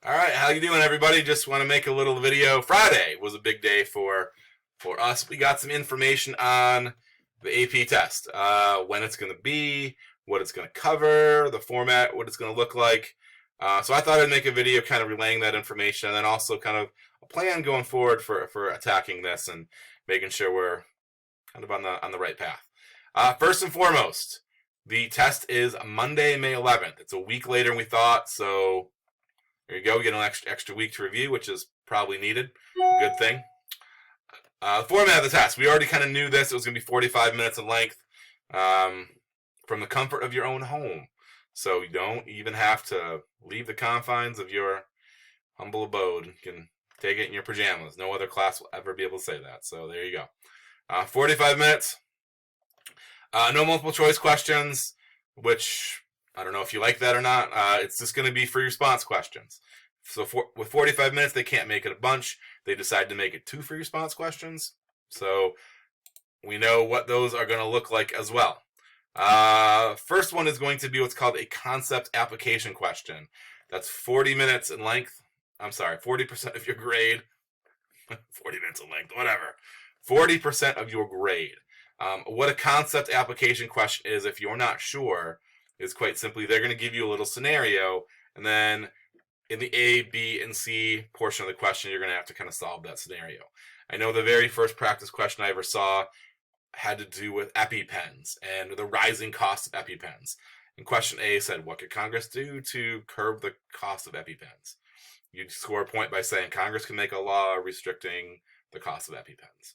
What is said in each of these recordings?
All right, how you doing, everybody? Just want to make a little video. Friday was a big day for us. We got some information on the AP test, when it's going to be, what it's going to cover, the format, what it's going to look like. So I thought I'd make a video kind of relaying that information, and then also kind of a plan going forward for attacking this and making sure we're kind of on the right path. First and foremost, the test is Monday, May 11th. It's a week later than we thought, so there you go. We get an extra week to review, which is probably needed. Good thing. The format of the test. We already kind of knew this. It was going to be 45 minutes in length, from the comfort of your own home. So you don't even have to leave the confines of your humble abode. You can take it in your pajamas. No other class will ever be able to say that. So there you go. 45 minutes. No multiple choice questions, which I don't know if you like that or not. It's just going to be free response questions. So with 45 minutes, they can't make it a bunch. They decide to make it 2 free response questions. So we know what those are going to look like as well. First one is going to be what's called a concept application question. That's 40 minutes in length. I'm sorry, 40% of your grade. 40 minutes in length, whatever. 40% of your grade. What a concept application question is, if you're not sure, is quite simply they're going to give you a little scenario, and then in the A, B, and C portion of the question, you're going to have to kind of solve that scenario. I know the very first practice question I ever saw had to do with EpiPens and the rising cost of EpiPens. And question A said, what could Congress do to curb the cost of EpiPens? You'd score a point by saying Congress can make a law restricting the cost of EpiPens,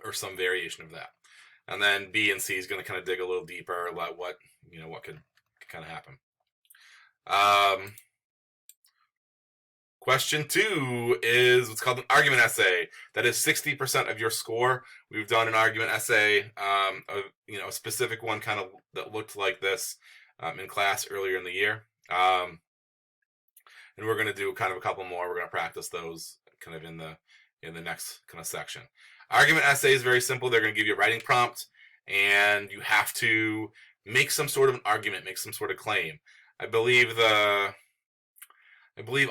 or some variation of that. And then B and C is going to kind of dig a little deeper, like what could kind of happen. Question 2 is what's called an argument essay. That is 60% of your score. We've done an argument essay, a specific one kind of that looked like this in class earlier in the year. And we're going to do kind of a couple more. We're going to practice those kind of in the next kind of section. Argument essay is very simple. They're going to give you a writing prompt, and you have to make some sort of an argument, make some sort of claim. I believe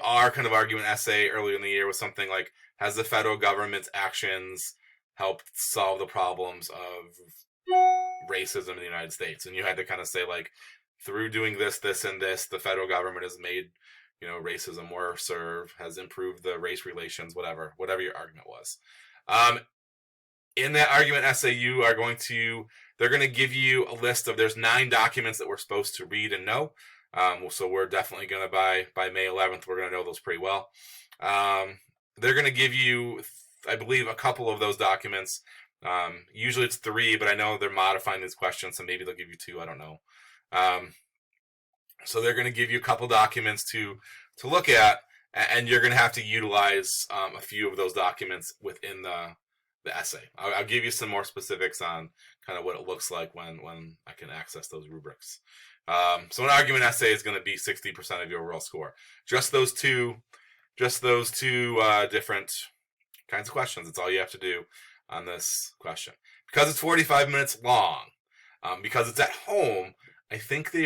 our kind of argument essay earlier in the year was something like, has the federal government's actions helped solve the problems of racism in the United States? And you had to kind of say, like, through doing this, this, and this, the federal government has made, racism worse, or has improved the race relations, whatever your argument was. In that argument essay, they're going to give you a list of, there's 9 documents that we're supposed to read and know. So we're definitely going to, by May 11th, we're going to know those pretty well. They're going to give you, I believe, a couple of those documents. Usually it's 3, but I know they're modifying these questions, so maybe they'll give you 2. I don't know. So they're going to give you a couple documents to look at, and you're going to have to utilize a few of those documents within the essay. I'll give you some more specifics on kind of what it looks like when I can access those rubrics. So an argument essay is going to be 60% of your overall score. Just those two different kinds of questions. That's all you have to do on this question. Because it's 45 minutes long, because it's at home, I think AP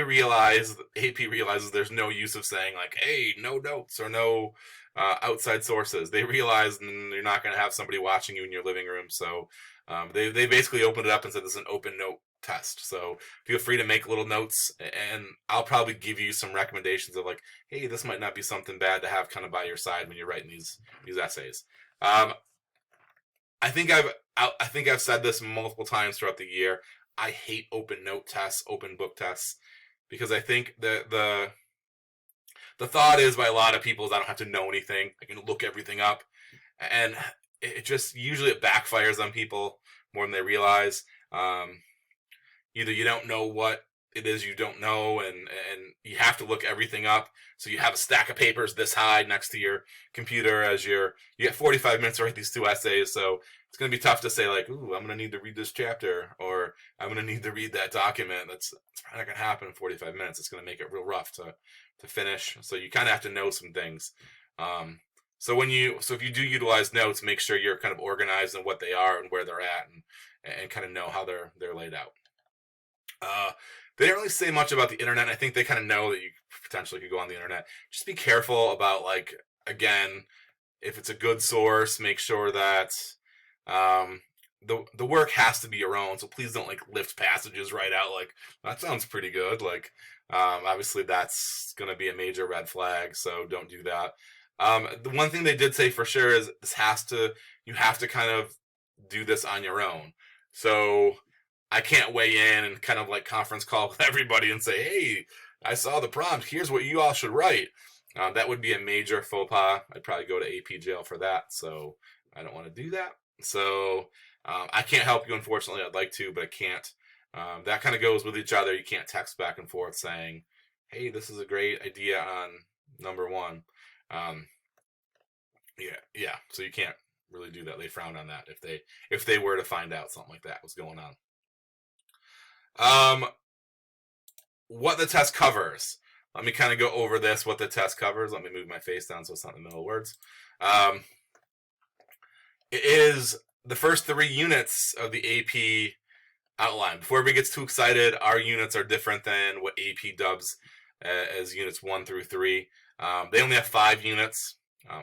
realizes there's no use of saying, like, hey, no notes or no outside sources. They realize you're not going to have somebody watching you in your living room. So they basically opened it up and said this is an open note test. So feel free to make little notes, and I'll probably give you some recommendations of, like, hey, this might not be something bad to have kind of by your side when you're writing these essays. I think I've said this multiple times throughout the year. I hate open note tests, open book tests, because I think the thought is by a lot of people is I don't have to know anything. I can look everything up, and it just usually it backfires on people more than they realize. Either you don't know what it is you don't know, and you have to look everything up. So you have a stack of papers this high next to your computer as you get 45 minutes to write these 2 essays. So it's going to be tough to say, like, ooh, I'm going to need to read this chapter, or I'm going to need to read that document. It's probably not going to happen in 45 minutes. It's going to make it real rough to finish. So you kind of have to know some things. So if you do utilize notes, make sure you're kind of organized in what they are and where they're at, and kind of know how they're laid out. They don't really say much about the internet. I think they kind of know that you potentially could go on the internet. Just be careful about, like, again, if it's a good source, make sure that the work has to be your own. So please don't, like, lift passages right out. Like, that sounds pretty good. Like, obviously that's going to be a major red flag. So don't do that. The one thing they did say for sure is you have to kind of do this on your own. So I can't weigh in and kind of like conference call with everybody and say, hey, I saw the prompt. Here's what you all should write. That would be a major faux pas. I'd probably go to AP jail for that. So I don't want to do that. So I can't help you, unfortunately. I'd like to, but I can't. That kind of goes with each other. You can't text back and forth saying, hey, this is a great idea on number one. Yeah. So you can't really do that. They frown on that if they were to find out something like that was going on. What the test covers. Let me kind of go over this, what the test covers. Let me move my face down so it's not in the middle of words. It is the first 3 units of the AP outline. Before everybody gets too excited, our units are different than what AP dubs as units 1 through 3. They only have 5 units.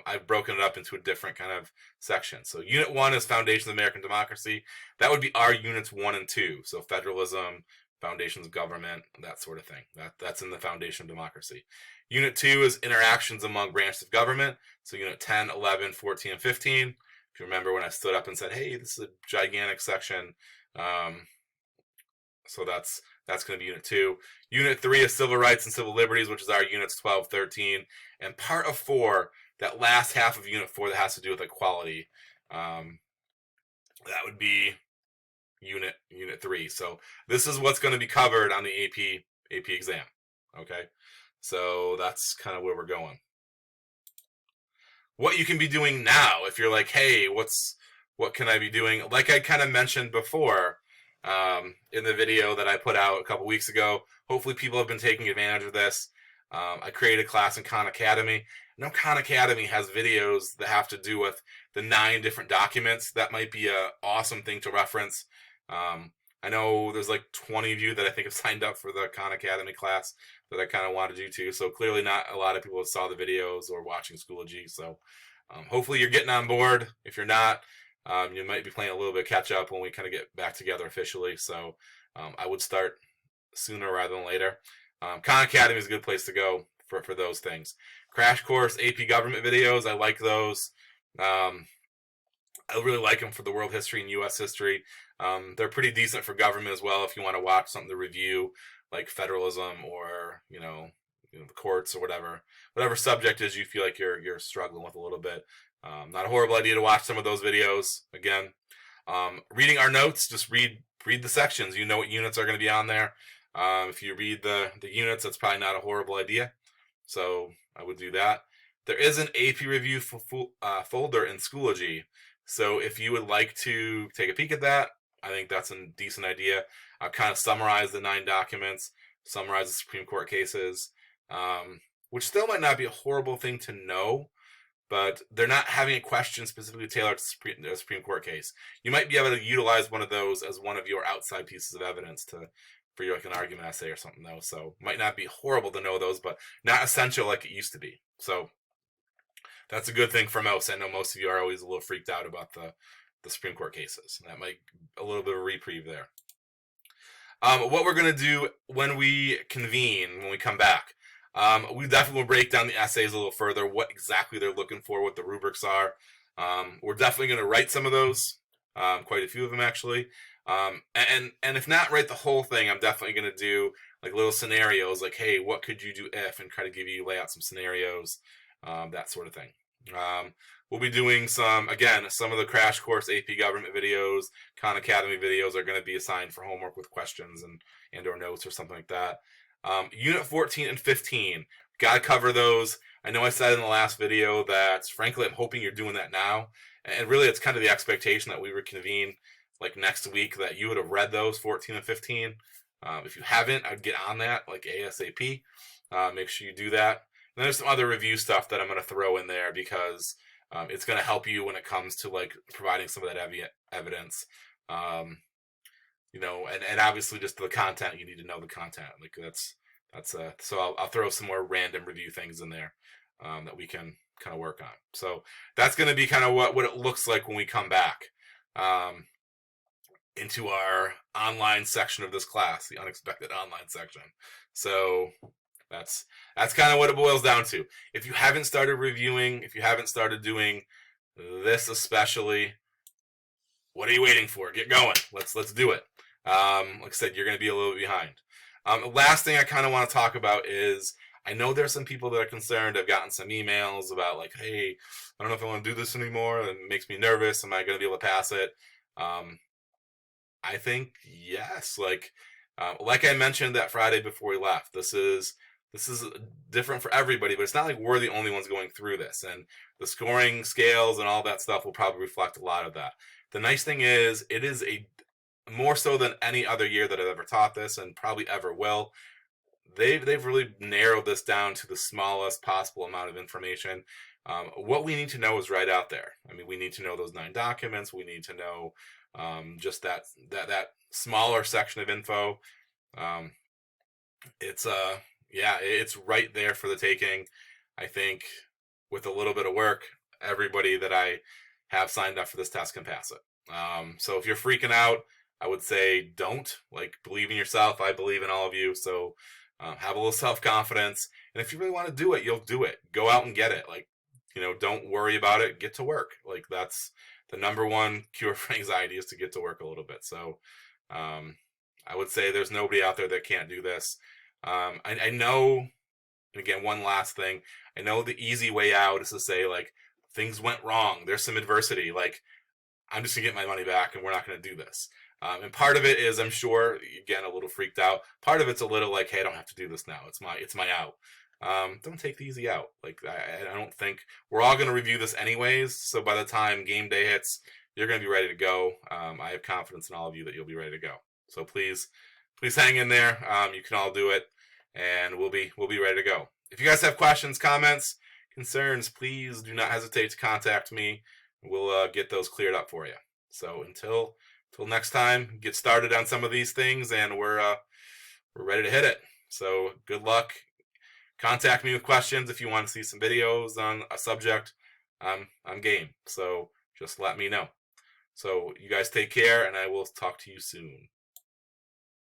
I've broken it up into a different kind of section. So Unit 1 is Foundation of American Democracy. That would be our Units 1 and 2. So federalism, foundations of government, that sort of thing. That's in the Foundation of Democracy. Unit 2 is interactions among branches of government. So Unit 10, 11, 14, and 15. If you remember when I stood up and said, hey, this is a gigantic section. So that's going to be Unit 2. Unit 3 is Civil Rights and Civil Liberties, which is our Units 12, 13. And part of 4, that last half of Unit 4 that has to do with equality, that would be Unit 3. So this is what's going to be covered on the AP exam. Okay, so that's kind of where we're going. What you can be doing now, if you're like, hey, what can I be doing? Like I kind of mentioned before in the video that I put out a couple weeks ago. Hopefully people have been taking advantage of this. I created a class in Khan Academy. Now Khan Academy has videos that have to do with the 9 different documents. That might be an awesome thing to reference. I know there's like 20 of you that I think have signed up for the Khan Academy class that I kind of wanted you to. So clearly not a lot of people saw the videos or watching Schoology. So hopefully you're getting on board. If you're not, you might be playing a little bit of catch up when we kind of get back together officially. So I would start sooner rather than later. Khan Academy is a good place to go for those things. Crash Course, AP Government videos, I like those. I really like them for the world history and U.S. history. They're pretty decent for government as well if you want to watch something to review, like federalism or, the courts or whatever subject is you feel like you're struggling with a little bit. Not a horrible idea to watch some of those videos. Again, reading our notes, just read the sections. You know what units are going to be on there. If you read the units, that's probably not a horrible idea. So I would do that. There is an AP review folder in Schoology. So if you would like to take a peek at that, I think that's a decent idea. I've kind of summarized the 9 documents, summarized the Supreme Court cases, which still might not be a horrible thing to know, but they're not having a question specifically tailored to the Supreme Court case. You might be able to utilize one of those as one of your outside pieces of evidence for your, like, an argument essay or something, though. So might not be horrible to know those, but not essential like it used to be. So that's a good thing for most. I know most of you are always a little freaked out about the Supreme Court cases. That might a little bit of a reprieve there. What we're going to do when we convene, when we come back, we definitely will break down the essays a little further, what exactly they're looking for, what the rubrics are. We're definitely going to write some of those, quite a few of them actually. And if not write the whole thing, I'm definitely going to do like little scenarios, like, hey, what could you do if, and try to lay out some scenarios, that sort of thing. We'll be doing some of the Crash Course AP Government videos, Khan Academy videos are going to be assigned for homework with questions and or notes or something like that. Unit 14 and 15, got to cover those. I know I said in the last video that, frankly, I'm hoping you're doing that now. And really, it's kind of the expectation that we reconvene like next week, that you would have read those 14 and 15. If you haven't, I'd get on that like ASAP. Make sure you do that. And there's some other review stuff that I'm going to throw in there because it's going to help you when it comes to like providing some of that evidence. and obviously just the content. You need to know the content. Like so I'll throw some more random review things in there that we can kind of work on. So that's going to be kind of what it looks like when we come back into our online section of this class, the unexpected online section. So that's kind of what it boils down to. If you haven't started reviewing, if you haven't started doing this especially, what are you waiting for? Get going. Let's do it. Like I said, you're going to be a little bit behind. Last thing I kind of want to talk about is I know there's some people that are concerned. I've gotten some emails about like, hey, I don't know if I want to do this anymore. It makes me nervous. Am I going to be able to pass it? I think yes. Like I mentioned that Friday before we left, this is different for everybody, but it's not like we're the only ones going through this. And the scoring scales and all that stuff will probably reflect a lot of that. The nice thing is, it is a more so than any other year that I've ever taught this, and probably ever will. They've really narrowed this down to the smallest possible amount of information. What we need to know is right out there. I mean, we need to know those 9 documents. We need to know just that smaller section of info. It's right there for the taking. I think with a little bit of work, everybody that I have signed up for this test can pass it. So if you're freaking out, I would say don't. Like, believe in yourself. I believe in all of you. So have a little self-confidence. And if you really want to do it, you'll do it. Go out and get it. Like, don't worry about it. Get to work. Like, that's the number one cure for anxiety, is to get to work a little bit. So I would say there's nobody out there that can't do this. I know, and again, one last thing, I know the easy way out is to say, like, things went wrong. There's some adversity. Like, I'm just going to get my money back and we're not going to do this. And part of it is, I'm sure, again, a little freaked out. Part of it's a little like, hey, I don't have to do this now. It's my out. Don't take the easy out. Like, I don't think we're all going to review this anyways. So by the time game day hits, you're going to be ready to go. I have confidence in all of you that you'll be ready to go. So please hang in there. You can all do it, and we'll be ready to go. If you guys have questions, comments, concerns, please do not hesitate to contact me. We'll get those cleared up for you. So until next time, get started on some of these things, and we're ready to hit it. So good luck. Contact me with questions if you want to see some videos on a subject. I'm game. So just let me know. So you guys take care, and I will talk to you soon.